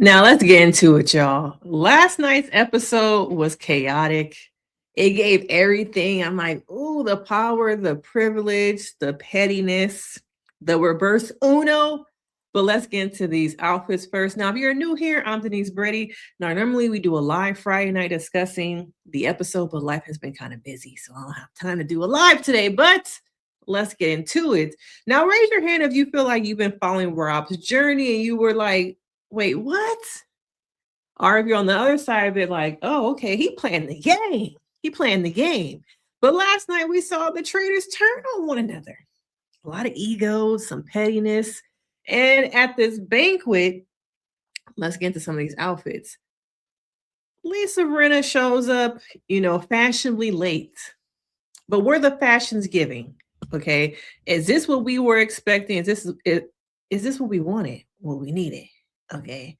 Now let's get into it, y'all. Last night's episode was chaotic. It gave everything. I'm like, ooh, the power, the privilege, the pettiness, the reverse Uno. But let's get into these outfits first. Now, if you're new here, I'm Denise Brady. Now, normally we do a live Friday night discussing the episode, but life has been kind of busy, so I don't have time to do a live today. But let's get into it. Now, raise your hand if you feel like you've been following Rob's journey and you were like, wait, what? Or if you're on the other side of it, like, oh, okay, he playing the game. He playing the game. But last night we saw the traitors turn on one another. A lot of egos, some pettiness. And at this banquet, let's get into some of these outfits. Lisa Rinna shows up, fashionably late. But were the fashions giving? Okay. Is this what we were expecting? Is this what we wanted? What we needed? Okay.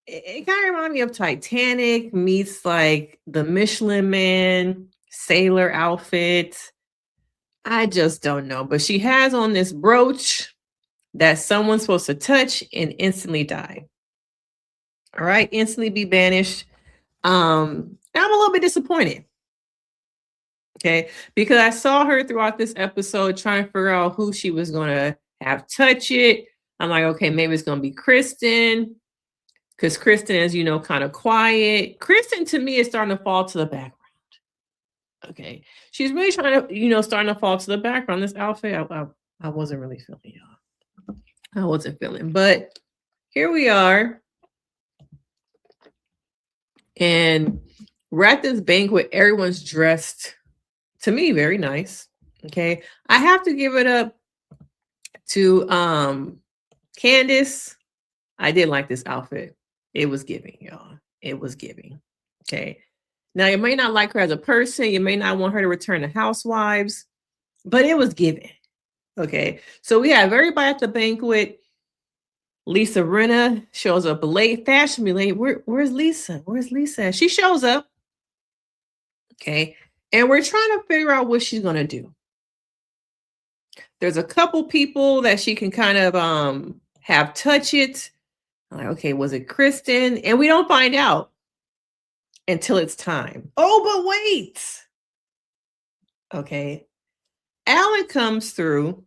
It kind of reminded me of Titanic meets like the Michelin Man sailor outfit. I just don't know. But she has on this brooch that someone's supposed to touch and instantly die. All right, instantly be banished. I'm a little bit disappointed. Okay, because I saw her throughout this episode trying to figure out who she was going to have touch it. I'm like, okay, maybe it's going to be Kristen. Because Kristen is, kind of quiet. Kristen, to me, is starting to fall to the background. Okay. She's really trying to, starting to fall to the background. This outfit, I wasn't really feeling, y'all. I wasn't feeling. But here we are. And we're at this banquet. Everyone's dressed, to me, very nice. Okay. I have to give it up to Candace. I did like this outfit. It was giving, y'all. It was giving. Okay. Now, you may not like her as a person. You may not want her to return to Housewives, but it was giving. Okay. So we have everybody at the banquet. Lisa Rinna shows up late, fashionably late. Where's Lisa? Where's Lisa? She shows up. Okay. And we're trying to figure out what she's going to do. There's a couple people that she can kind of have touch it. I'm like, okay, was it Kristen? And we don't find out until it's time. Oh, but wait. Okay. Alan comes through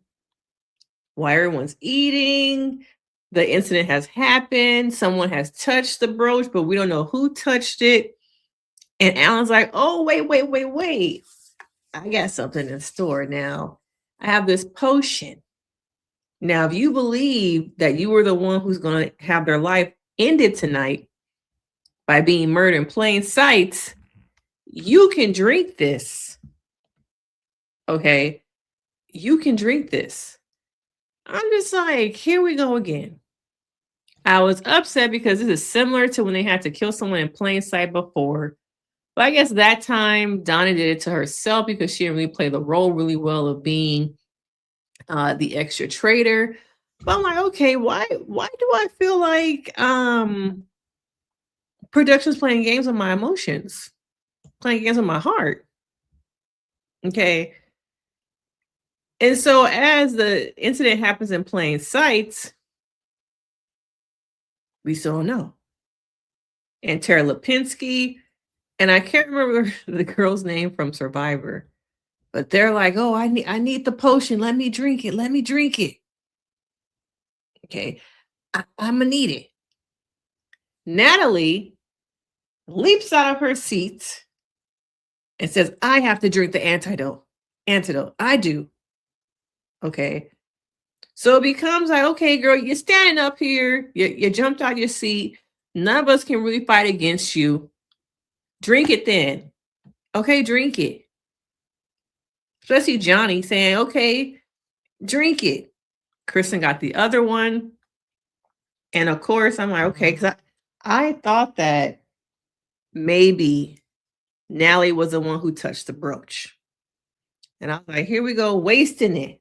while everyone's eating. The incident has happened. Someone has touched the brooch, but we don't know who touched it. And Alan's like, oh, wait. I got something in store now. I have this potion. Now, if you believe that you were the one who's going to have their life ended tonight by being murdered in plain sight, you can drink this. Okay? You can drink this. I'm just like, here we go again. I was upset because this is similar to when they had to kill someone in plain sight before. But I guess that time Donna did it to herself because she didn't really play the role really well of being the extra traitor. But I'm like, okay, why do I feel like production's playing games with my emotions, playing games with my heart? Okay. And so as the incident happens in plain sight, we still don't know. And Tara Lipinski, and I can't remember the girl's name from Survivor, but they're like, oh, I need the potion. Let me drink it. Let me drink it. Okay. I'm gonna need it. Natalie leaps out of her seat and says, I have to drink the antidote. I do. Okay. So it becomes like, okay, girl, you're standing up here. You jumped out your seat. None of us can really fight against you. Drink it then. Okay, drink it. Especially Johnny saying, okay, drink it. Kristen got the other one. And of course, I'm like, okay, because I thought that maybe Nally was the one who touched the brooch. And I was like, here we go, wasting it.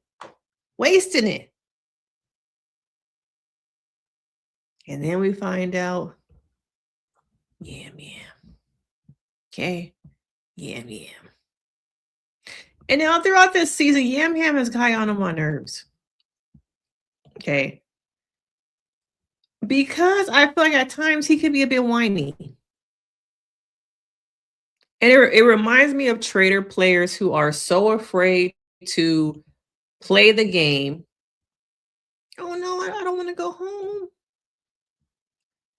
And then we find out, Yam Yam. Okay, Yam Yam. And now throughout this season, Yam Yam has got on my nerves. Okay. Because I feel like at times he could be a bit whiny. And it reminds me of Traitor players who are so afraid to play the game. Oh no, I don't want to go home.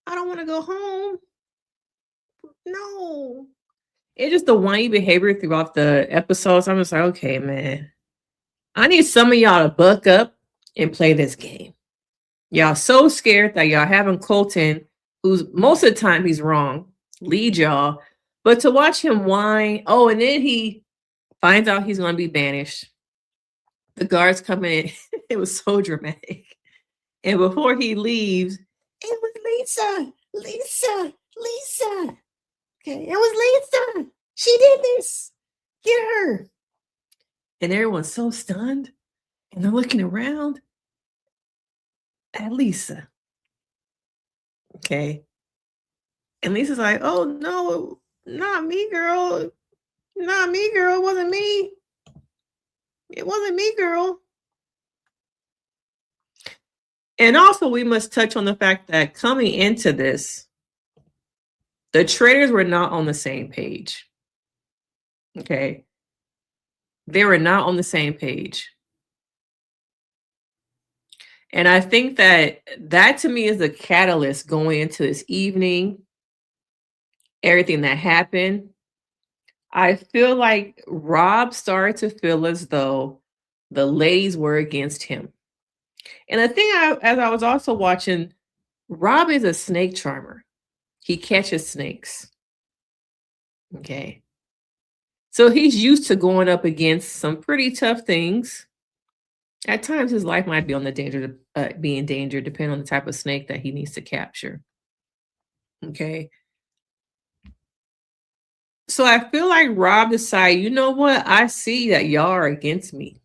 I don't want to go home. No. It's just the whiny behavior throughout the episodes. I'm just like, okay, man. I need some of y'all to buck up and play this game. Y'all so scared that y'all having Colton, who's most of the time he's wrong, lead y'all. But to watch him whine, oh, and then he finds out he's going to be banished. The guards come in. It was so dramatic. And before he leaves, it was Lisa. Okay, it was Lisa. She did this. Get her. And everyone's so stunned. And they're looking around at Lisa. Okay. And Lisa's like, oh no, not me, girl. Not me, girl. It wasn't me. It wasn't me, girl. And also, we must touch on the fact that coming into this, the Traitors were not on the same page. Okay. They were not on the same page. And I think that to me is the catalyst going into this evening, everything that happened. I feel like Rob started to feel as though the ladies were against him. And the thing, as I was also watching, Rob is a snake charmer. He catches snakes. Okay. So he's used to going up against some pretty tough things. At times, his life might be on the danger to be in danger, depending on the type of snake that he needs to capture. Okay. So I feel like Rob decided, you know what? I see that y'all are against me.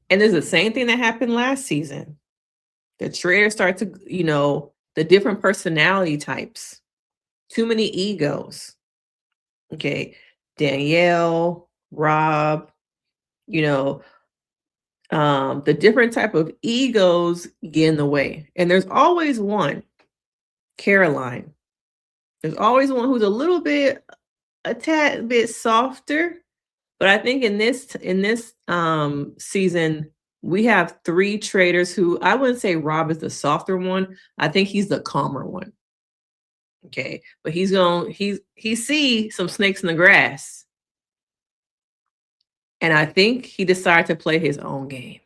And it's the same thing that happened last season. The Traitors start to, the different personality types. Too many egos. Okay. Danielle, Rob, the different type of egos get in the way. And there's always one, Caroline. There's always one who's a tad bit softer. But I think in this season, we have 3 Traitors who, I wouldn't say Rob is the softer one. I think he's the calmer one. Okay. But he see some snakes in the grass. And I think he decided to play his own game.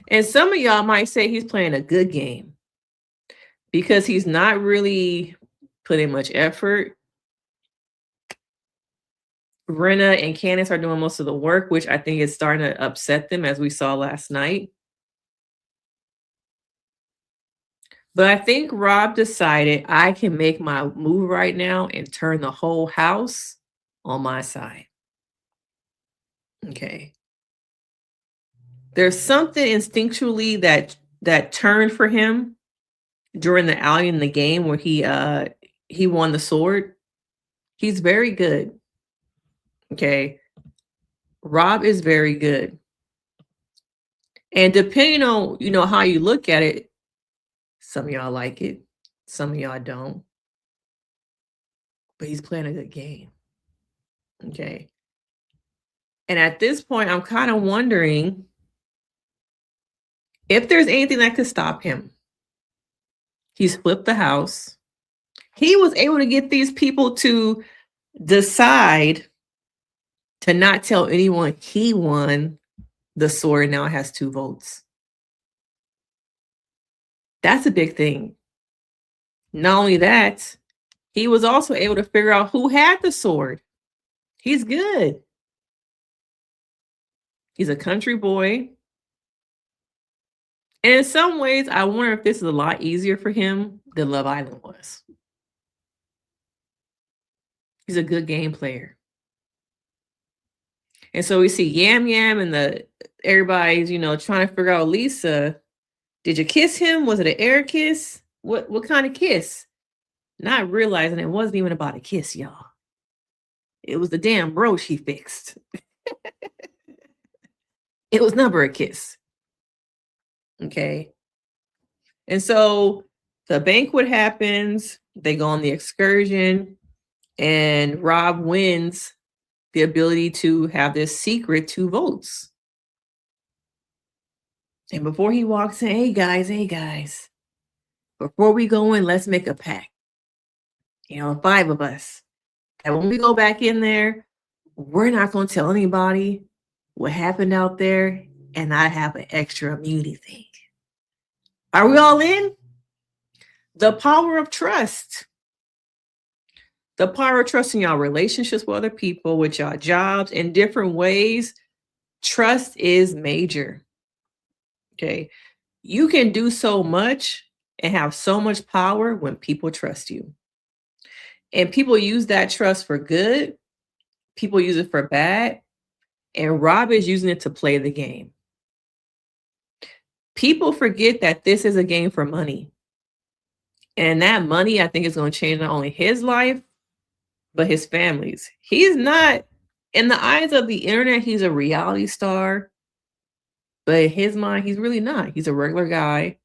And some of y'all might say he's playing a good game because he's not really putting much effort. Brenna and Candace are doing most of the work, which I think is starting to upset them, as we saw last night. But I think Rob decided I can make my move right now and turn the whole house on my side. Okay. There's something instinctually that turned for him during the outing in the game where he won the sword. He's very good. Okay. Rob is very good. And depending on, how you look at it, some of y'all like it, some of y'all don't. But he's playing a good game. Okay. And at this point, I'm kind of wondering if there's anything that could stop him. He's flipped the house. He was able to get these people to decide to not tell anyone he won the sword and now it has 2 votes. That's a big thing. Not only that, he was also able to figure out who had the sword. He's good. He's a country boy. And in some ways, I wonder if this is a lot easier for him than Love Island was. He's a good game player. And so we see Yam Yam and everybody's, trying to figure out, Lisa, did you kiss him? Was it an air kiss? What kind of kiss? Not realizing it wasn't even about a kiss, y'all. It was the damn brooch he fixed. It was never a kiss. Okay. And so the banquet happens, they go on the excursion, and Rob wins the ability to have this secret 2 votes. And before he walks in, hey guys, before we go in, let's make a pact. 5 of us. And when we go back in there, we're not going to tell anybody what happened out there, and I have an extra immunity thing. Are we all in? The power of trust. The power of trust in y'all relationships with other people, with y'all jobs, in different ways. Trust is major. Okay. You can do so much and have so much power when people trust you. And people use that trust for good. People use it for bad. And Rob is using it to play the game. People forget that this is a game for money. And that money, I think, is going to change not only his life, but his family's. He's not, in the eyes of the internet, he's a reality star. But in his mind, he's really not. He's a regular guy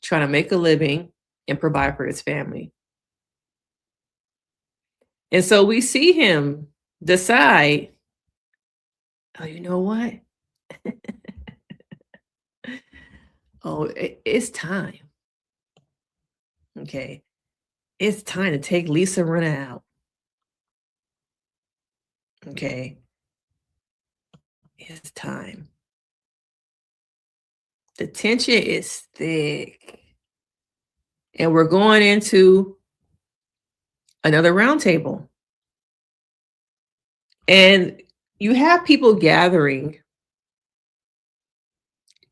trying to make a living and provide for his family. And so we see him decide, oh, you know what? It's time. Okay. It's time to take Lisa Rinna out. Okay. It's time. The tension is thick. And we're going into another roundtable. And you have people gathering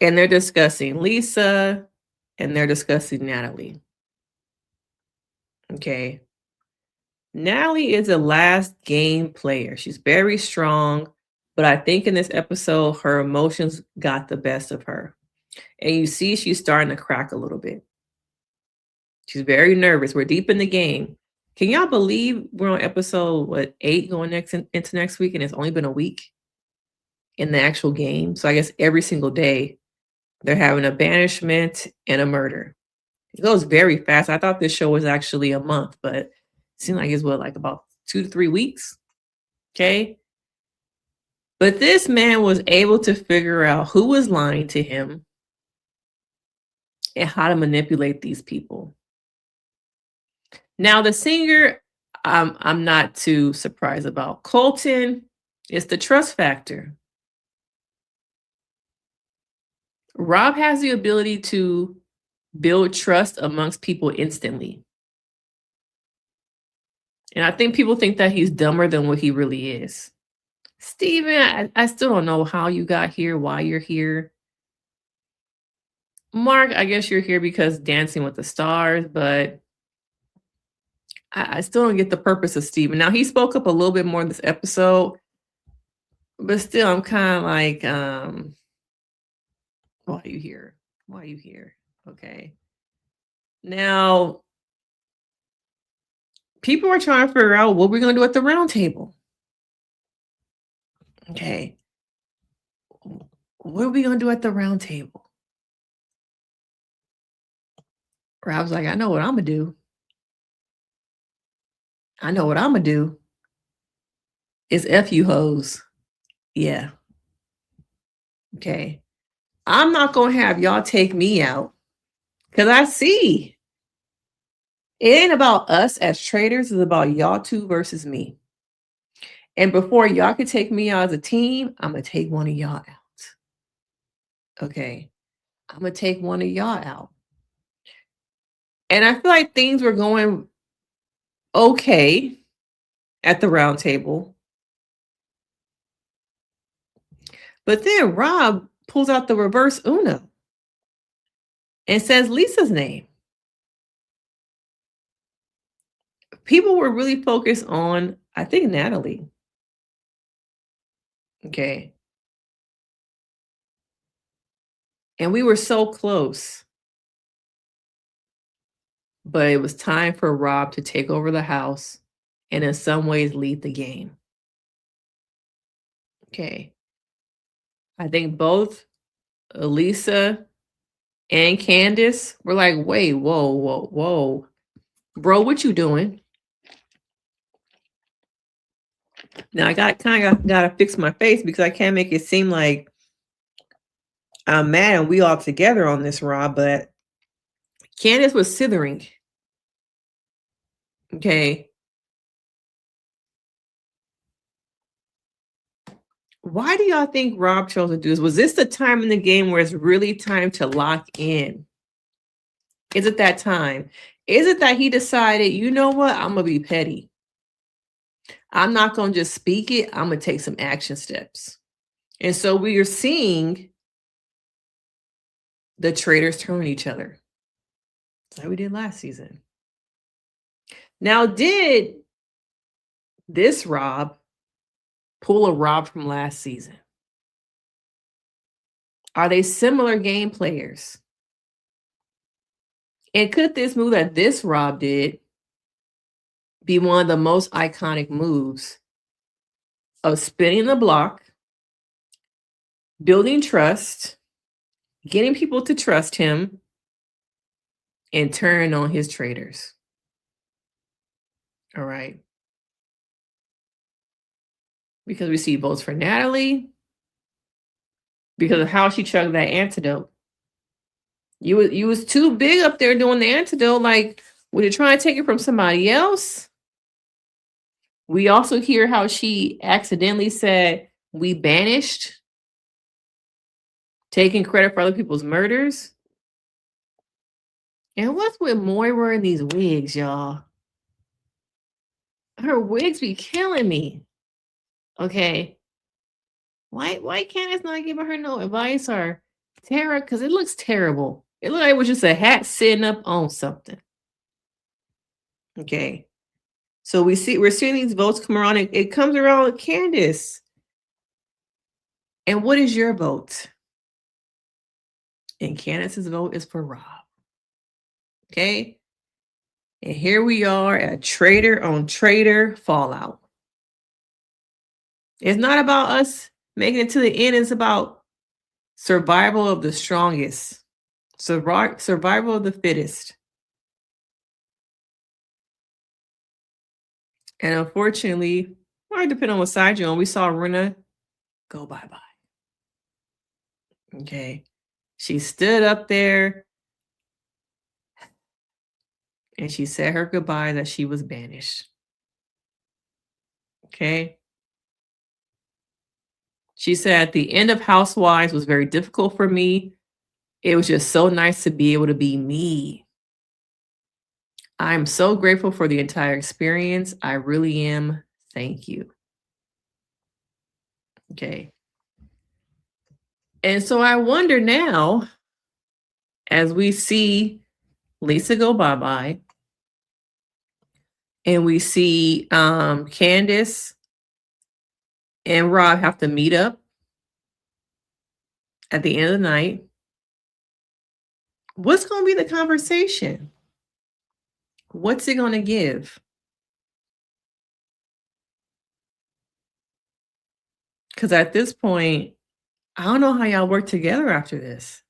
and they're discussing Lisa and they're discussing Natalie. Okay. Natalie is a last game player. She's very strong, but I think in this episode, her emotions got the best of her. And you see she's starting to crack a little bit. She's very nervous. We're deep in the game. Can y'all believe we're on episode 8 going into next week, and it's only been a week in the actual game? So I guess every single day they're having a banishment and a murder. It goes very fast. I thought this show was actually a month, but it seemed like it's about 2 to 3 weeks. Okay. But this man was able to figure out who was lying to him and how to manipulate these people. Now, the singer, I'm not too surprised about. Colton is the trust factor. Rob has the ability to build trust amongst people instantly. And I think people think that he's dumber than what he really is. Steven, I still don't know how you got here, why you're here. Mark, I guess you're here because Dancing with the Stars, but I still don't get the purpose of Steven. Now, he spoke up a little bit more in this episode, but still, I'm kind of like, why are you here? Why are you here? Okay. Now, people are trying to figure out what we're going to do at the round table. Okay. What are we going to do at the round table? Rob's like, I know what I'm going to do. I know what I'm going to do. It's F you hoes. Yeah. Okay. I'm not going to have y'all take me out because I see it ain't about us as traitors. It's about y'all two versus me. And before y'all can take me out as a team, I'm going to take one of y'all out. Okay. I'm going to take one of y'all out. And I feel like things were going okay at the round table. But then Rob pulls out the reverse Uno and says Lisa's name. People were really focused on, I think, Natalie. Okay. And we were so close. But it was time for Rob to take over the house and in some ways lead the game. Okay. I think both Lisa and Candace were like, wait, whoa. Bro, what you doing? Now I gotta fix my face because I can't make it seem like I'm mad and we all together on this, Rob, but Candace was sithering. Okay. Why do y'all think Rob chose to do this? Was this the time in the game where it's really time to lock in? Is it that time? Is it that he decided, you know what? I'm going to be petty. I'm not going to just speak it. I'm going to take some action steps. And so we are seeing the traitors turn on each other. That's how we did last season. Now, did this Rob pull a Rob from last season? Are they similar game players? And could this move that this Rob did be one of the most iconic moves of spinning the block, building trust, getting people to trust him, and turning on his traitors? All right. Because we see votes for Natalie, because of how she chugged that antidote. You was too big up there doing the antidote. Like, would you try to take it from somebody else? We also hear how she accidentally said, we banished, taking credit for other people's murders. And what's with Moira and these wigs, y'all? Her wigs be killing me. Okay. Why Candace not giving her no advice or Tara? Because it looks terrible. It looked like it was just a hat sitting up on something. Okay. So we're seeing these votes come around. It comes around with Candace. And what is your vote? And Candace's vote is for Rob. Okay. And here we are at traitor on traitor fallout. It's not about us making it to the end. It's about survival of the strongest, survival of the fittest. And unfortunately, or depending on what side you're on, we saw Rena go bye-bye. Okay. She stood up there and she said her goodbye that she was banished. Okay. She said, at the end of Housewives was very difficult for me. It was just so nice to be able to be me. I'm so grateful for the entire experience. I really am. Thank you. Okay. And so I wonder now, as we see Lisa go bye-bye, and we see Candace and Rob have to meet up at the end of the night, what's going to be the conversation? What's it going to give? Because at this point, I don't know how y'all work together after this.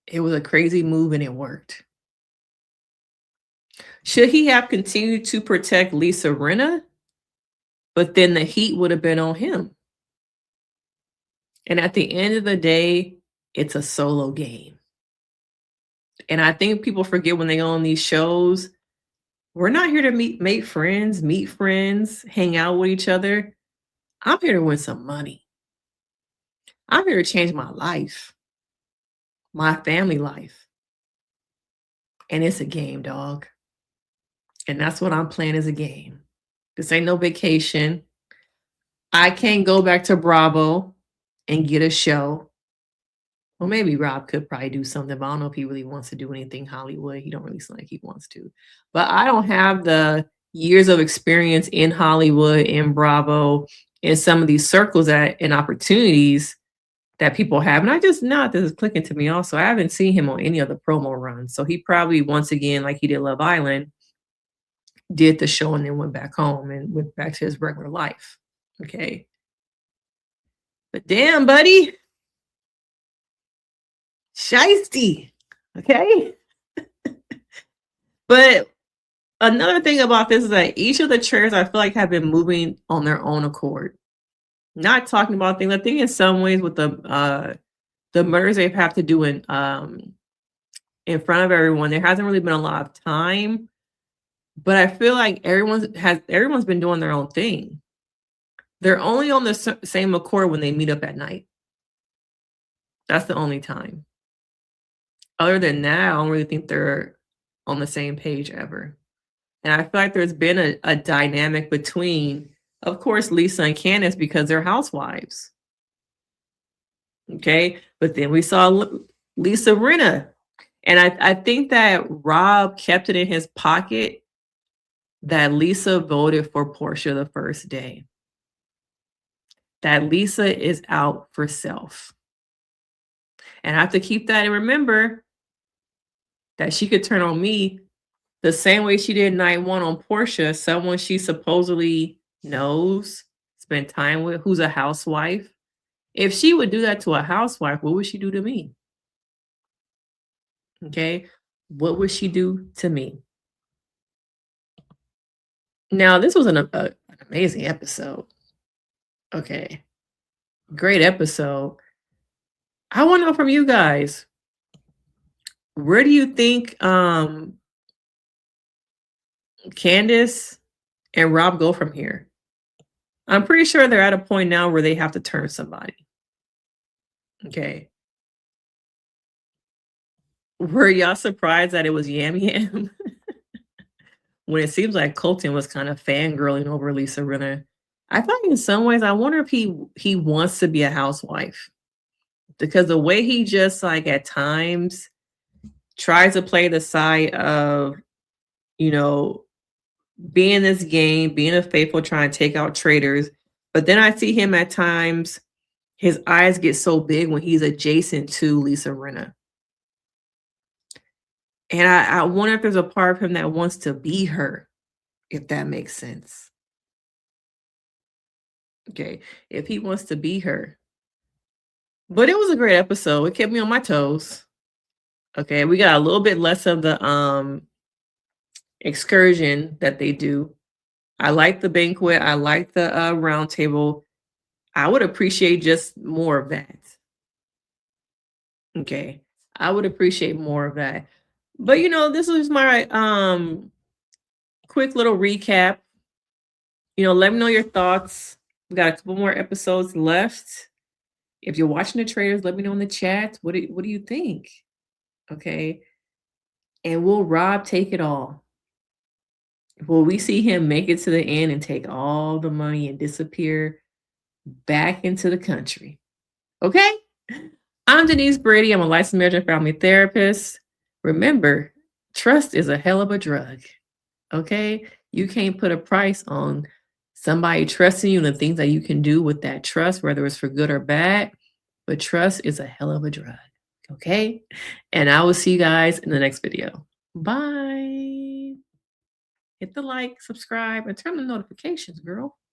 It was a crazy move and it worked. Should he have continued to protect Lisa Rinna? But then the heat would have been on him. And at the end of the day, it's a solo game. And I think people forget when they go on these shows, we're not here to meet friends, hang out with each other. I'm here to win some money. I'm here to change my life, my family life. And it's a game, dog. And that's what I'm playing as a game. This ain't no vacation. I can't go back to Bravo and get a show. Well, maybe Rob could probably do something, but I don't know if he really wants to do anything Hollywood. He don't really seem like he wants to. But I don't have the years of experience in Hollywood, in Bravo, in some of these circles and opportunities that people have. And I just not this is clicking to me also. I haven't seen him on any other promo runs. So he probably, once again, like he did Love Island, did the show and then went back home and went back to his regular life. Okay. But damn, buddy. Shiesty. Okay. But another thing about this is that each of the traitors I feel like have been moving on their own accord. Not talking about things. I think in some ways with the murders they have to do in front of everyone, there hasn't really been a lot of time. But I feel like everyone's been doing their own thing. They're only on the same accord when they meet up at night. That's the only time. Other than that, I don't really think they're on the same page ever. And I feel like there's been a dynamic between, of course, Lisa and Candace because they're housewives. Okay. But then we saw Lisa Rinna. And I think that Rob kept it in his pocket that Lisa voted for Portia the first day. That Lisa is out for self. And I have to keep that and remember that she could turn on me the same way she did night one on Portia, someone she supposedly knows, spent time with, who's a housewife. If she would do that to a housewife, what would she do to me? Okay. What would she do to me? Now, this was an amazing episode. Okay. Great episode. I want to know from you guys, where do you think Candace and Rob go from here? I'm pretty sure they're at a point now where they have to turn somebody. Okay. Were y'all surprised that it was Yam Yam? When it seems like Colton was kind of fangirling over Lisa Rinna. I thought in some ways, I wonder if he wants to be a housewife. Because the way he just like at times tries to play the side of, you know, being this game, being a faithful, trying to take out traitors. But then I see him at times, his eyes get so big when he's adjacent to Lisa Rinna. And I wonder if there's a part of him that wants to be her, if that makes sense. Okay. If he wants to be her. But it was a great episode. It kept me on my toes. Okay. We got a little bit less of the excursion that they do. I like the banquet. I like the roundtable. I would appreciate just more of that. Okay. I would appreciate more of that. But you know, this was my quick little recap. You know, let me know your thoughts. We got a couple more episodes left. If you're watching the trailers, let me know in the chat. What do you think? Okay. And will Rob take it all? Will we see him make it to the end and take all the money and disappear back into the country? Okay. I'm Denise Brady. I'm a licensed marriage and family therapist. Remember, trust is a hell of a drug. Okay. You can't put a price on somebody trusting you and the things that you can do with that trust, whether it's for good or bad. But trust is a hell of a drug. Okay. And I will see you guys in the next video. Bye. Hit the like, subscribe, and turn on the notifications, girl.